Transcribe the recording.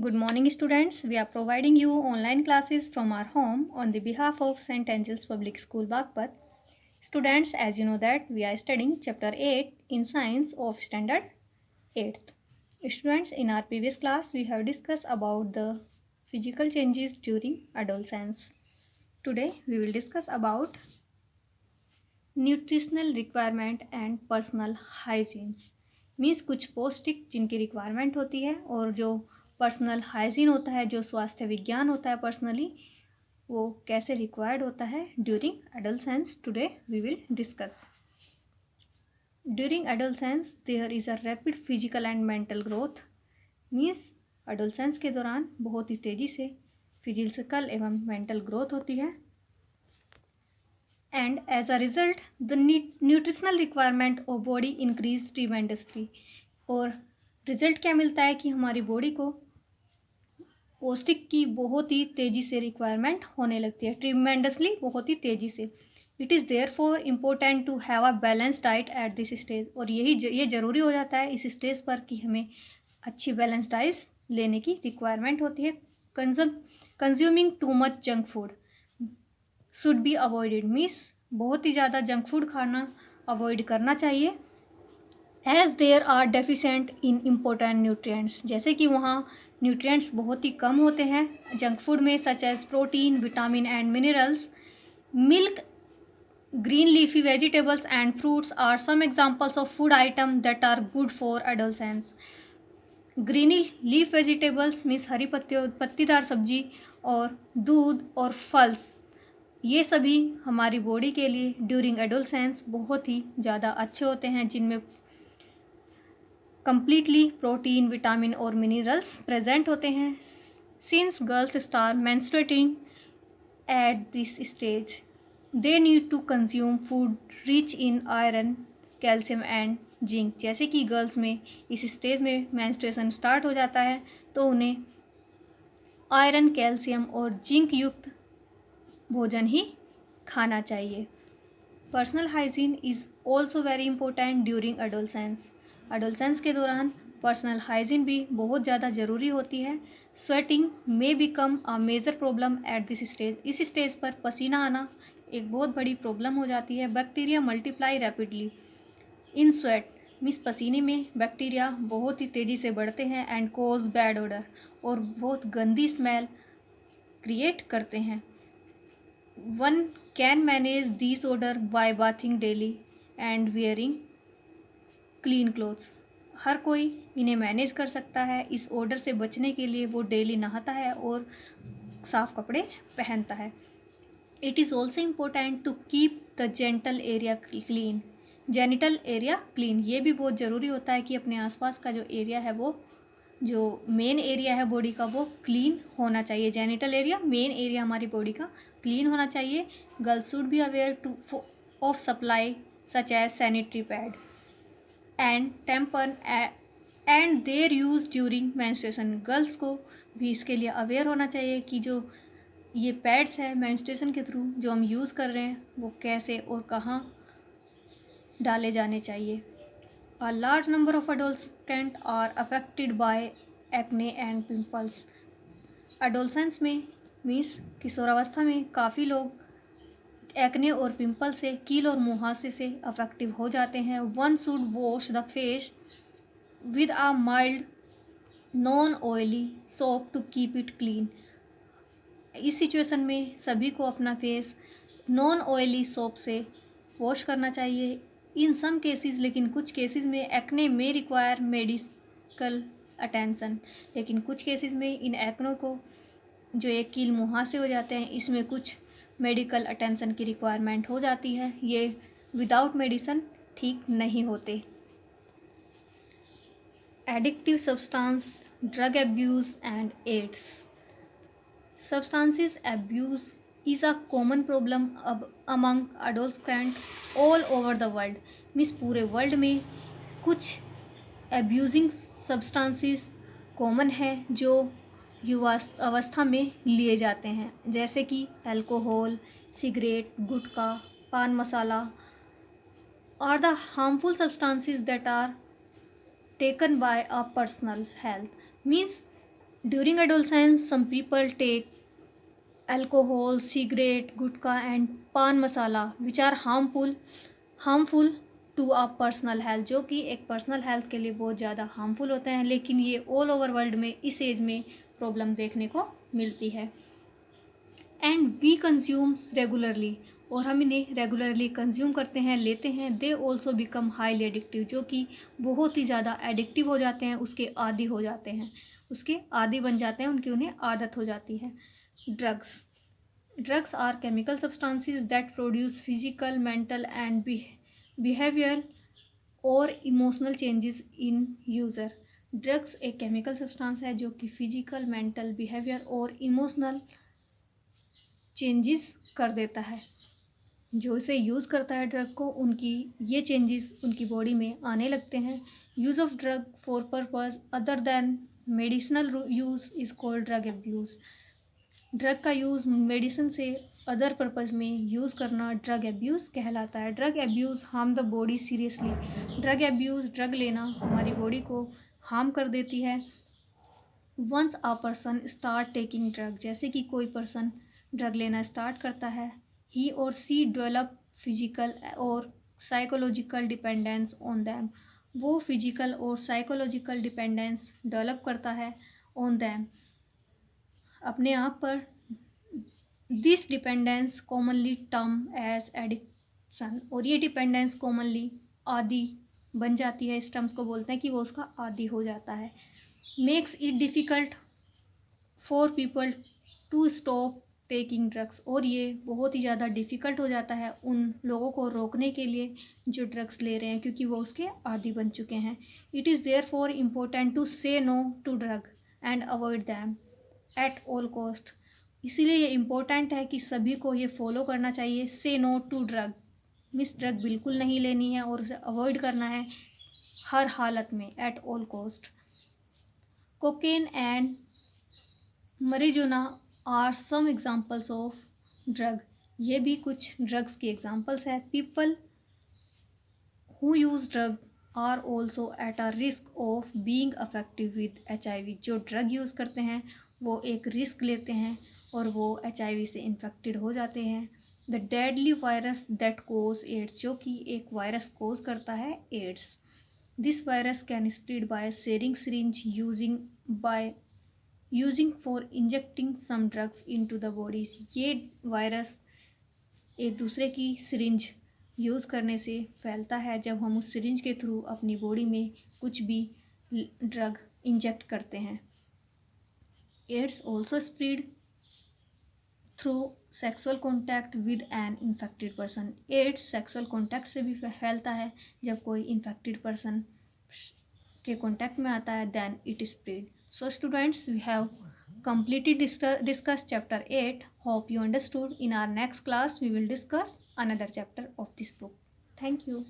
Good morning, students. We are providing you online classes from our home on the behalf of St. Angel's Public School, Bagpat. Students, as you know that we are studying Chapter 8 in Science of Standard 8th. Students, in our previous class, we have discussed about the physical changes during adolescence. Today, we will discuss about nutritional requirement and personal hygienes means कुछ पौष्टिक जिनकी requirement होती है और जो personal hygiene होता है, जो स्वास्थ्य विज्ञान होता है पर्सनली, वो कैसे रिक्वायर्ड होता है during adolescence. Today we will discuss. During adolescence there is a rapid physical and mental growth means adolescence के दौरान बहुत ही तेज़ी से फिजिकल एवं मेंटल ग्रोथ होती है. And as a result the nutritional requirement of body increase tremendously. और रिजल्ट क्या मिलता है कि हमारी बॉडी को पौष्टिक की बहुत ही तेज़ी से रिक्वायरमेंट होने लगती है. ट्रीमेंडसली, बहुत ही तेज़ी से. It is therefore important to have a balance diet at this stage. और ये ज़रूरी हो जाता है इस स्टेज पर कि हमें अच्छी बैलेंस डाइट लेने की रिक्वायरमेंट होती है. Consuming too much junk food should be avoided means बहुत ही ज़्यादा जंक फूड खाना अवॉइड करना चाहिए. As there are deficient in important nutrients, जैसे कि वहाँ न्यूट्रिएंट्स बहुत ही कम होते हैं जंक फूड में, such as protein, vitamin and minerals. Milk, green leafy vegetables and fruits are some examples of food items that are good for adolescents. Greeny leaf vegetables means हरी पत्तीदार सब्जी और दूध और फल्स, ये सभी हमारी बॉडी के लिए ड्यूरिंग एडोलसेंस बहुत ही ज़्यादा अच्छे होते हैं, जिनमें कम्प्लीटली प्रोटीन, विटामिन और मिनरल्स प्रेजेंट होते हैं. Since girls start menstruating at this stage they need to consume food rich in iron, calcium and zinc. जैसे कि गर्ल्स में इस स्टेज में मेंस्ट्रुएशन स्टार्ट हो जाता है तो उन्हें आयरन, कैल्शियम और जिंक युक्त भोजन ही खाना चाहिए. Personal hygiene is also very important during adolescence. Adolescence के दौरान पर्सनल हाइजीन भी बहुत ज़्यादा ज़रूरी होती है. Sweating may become a major problem at this stage. इस स्टेज पर पसीना आना एक बहुत बड़ी प्रॉब्लम हो जाती है. बैक्टीरिया मल्टीप्लाई रैपिडली इन स्वेट मीन्स पसीने में बैक्टीरिया बहुत ही तेज़ी से बढ़ते हैं एंड कोज बैड ओडर, और बहुत गंदी स्मेल क्रिएट करते हैं. One can manage these odor by bathing daily and wearing clean clothes. हर कोई इन्हें मैनेज कर सकता है. इस ओडर से बचने के लिए वो डेली नहाता है और साफ कपड़े पहनता है. It is also important to keep the gentle area clean. Genital area clean, ये भी बहुत ज़रूरी होता है कि अपने आसपास का जो एरिया है, वो जो मेन एरिया है बॉडी का, वो क्लीन होना चाहिए. जेनिटल एरिया, मेन एरिया हमारी बॉडी का क्लीन होना चाहिए. Girls should be aware to of supply such as sanitary pad and tampon and their use during menstruation. Girls को भी इसके लिए अवेयर होना चाहिए कि जो ये पैड्स है मेंस्ट्रुएशन के थ्रू जो हम यूज़ कर रहे हैं, वो कैसे और कहाँ डाले जाने चाहिए. A large number of adolescents are affected by acne and pimples. Adolescents में मीन्स किशोरावस्था में काफ़ी लोग एक्ने और पिंपल से, कील और मुहासे से अफेक्टिव हो जाते हैं. One should wash the face with a mild non oily soap to keep it clean. इस सिचुएशन में सभी को अपना फेस नॉन ऑयली सोप से वॉश करना चाहिए. इन सम केसेस, लेकिन कुछ केसेस में एक्ने में रिक्वायर मेडिकल अटेंशन. लेकिन कुछ केसेस में इन एक्नों को, जो एक कील मुहासे हो जाते हैं, इसमें कुछ मेडिकल अटेंशन की रिक्वायरमेंट हो जाती है. ये विदाउट मेडिसिन ठीक नहीं होते. Addictive substance, drug abuse and AIDS. Substances abuse is a common problem among adolescents all over the world. Means पूरे वर्ल्ड में कुछ एब्यूजिंग सब्सटेंसेस कॉमन है जो युवा अवस्था में लिए जाते हैं, जैसे कि alcohol, cigarette, gutkha, pan masala are the harmful substances that are taken by a personal health. Means During adolescence, some people take alcohol, cigarette, gutka and pan masala which are harmful to our personal health, जो कि एक personal health के लिए बहुत ज़्यादा harmful होते हैं, लेकिन ये ऑल ओवर वर्ल्ड में इस एज में प्रॉब्लम देखने को मिलती है। एंड वी कंज्यूम्स रेगुलरली, और हम इन्हें रेगुलरली कंज्यूम करते हैं, लेते हैं। They also become highly addictive, जो कि बहुत ही ज़्यादा एडिक्टिव हो जाते हैं, उसके आदी हो जाते हैं, उसके आदी बन जाते हैं, उनकी उन्हें आदत हो जाती है। Drugs are chemical substances that produce physical, mental and behaviour और emotional changes in user. Drugs एक केमिकल सब्सटेंस है जो कि फिजिकल, मेंटल, बिहेवियर और इमोशनल चेंजेस कर देता है। जो इसे यूज़ करता है ड्रग को, उनकी ये चेंजेस उनकी बॉडी में आने लगते हैं। Use of drug for purpose other than medicinal use is called drug abuse. Drug का यूज़ मेडिसिन से अदर पर्पज़ में यूज़ करना ड्रग एब्यूज़ कहलाता है। Drug abuse harm the body seriously. Drug abuse, drug लेना हमारी बॉडी को harm कर देती है। Once a person start taking drug, जैसे कि कोई पर्सन ड्रग लेना स्टार्ट करता है, ही और सी डेवलप फिजिकल और साइकोलॉजिकल डिपेंडेंस ऑन दैम। वो फिजिकल और साइकोलॉजिकल डिपेंडेंस डेवलप करता है ऑन दैम, अपने आप पर। This dependence commonly term as addiction, और ये डिपेंडेंस कॉमनली आदी बन जाती है। इस टर्म्स को बोलते हैं कि वो उसका आदी हो जाता है। Makes it difficult for people to stop taking drugs, और ये बहुत ही ज़्यादा डिफ़िकल्ट हो जाता है उन लोगों को रोकने के लिए जो ड्रग्स ले रहे हैं, क्योंकि वो उसके आदी बन चुके हैं। It is therefore important to say no to drug and avoid them at all cost. इसीलिए ये इम्पोर्टेंट है कि सभी को ये फॉलो करना चाहिए। Say no to drug means drug बिल्कुल नहीं लेनी है और उसे अवॉइड करना है हर हालत में, at all cost. Cocaine and marijuana are some examples of drug, ये भी कुछ ड्रग्स के एग्जाम्पल्स है। People who use drug are also at a risk of being affective with HIV। जो ड्रग यूज़ करते हैं वो एक रिस्क लेते हैं और वो HIV से इन्फेक्टेड हो जाते हैं। The deadly virus that cause AIDS, जो कि एक वायरस कोज करता है AIDS. This virus can spread by sharing syringe using for injecting some drugs into the bodies. ये वायरस एक दूसरे की सिरिंज यूज़ करने से फैलता है, जब हम उस सिरिंज के थ्रू अपनी बॉडी में कुछ भी ड्रग इंजेक्ट करते हैं। AIDS also spread through sexual contact with an infected person. AIDS sexual contact से भी फैलता है, जब कोई इन्फेक्टेड पर्सन के कॉन्टैक्ट में आता है, then it spread. So students, we have completely discussed chapter 8. Hope you understood. In our next class we will discuss another chapter of this book. Thank you.